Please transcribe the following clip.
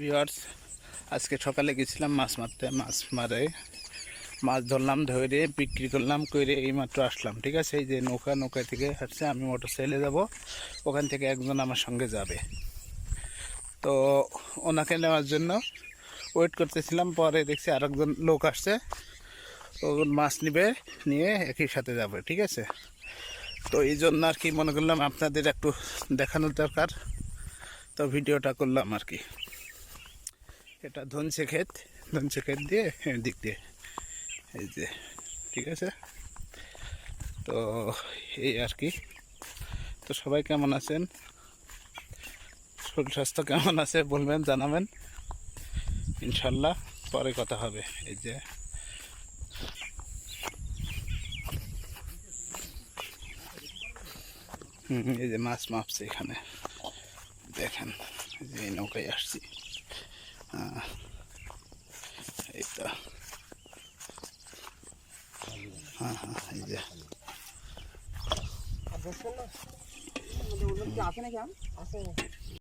Viewers, আজকে সকালে গেছিলাম মাছ মারতে। মাছ ধরলাম, ধরে বিক্রি করলাম, করে এইমাত্র আসলাম। ঠিক আছে, এই যে নৌকা থেকে আসছে, আমি মোটর সাইকেলে যাব, ওখান থেকে একজন আমার সঙ্গে যাবে। তো ওনাকে নেওয়ার জন্য ওয়েট করতেছিলাম, পরে দেখছি আরেকজন লোক আসছে, ও মাছ নিয়ে একই সাথে যাবে। ঠিক আছে, তো এই জন্য আর কি মনে করলাম আপনাদের একটু দেখানোর দরকার, তো ভিডিওটা করলাম আর কি। এটা ধনসে ক্ষেত দিয়ে দিক দিয়ে এই যে, ঠিক আছে। তো এই আর কি। তো সবাই কেমন আছেন, শরীর স্বাস্থ্য কেমন আছে বলবেন, জানাবেন ইনশাল্লাহ। পরে কথা হবে। এই যে এই যে মাছ মাপছে এখানে, দেখেন এই যে নৌকায় আসছি। এই তো এই যে আছে নাকি?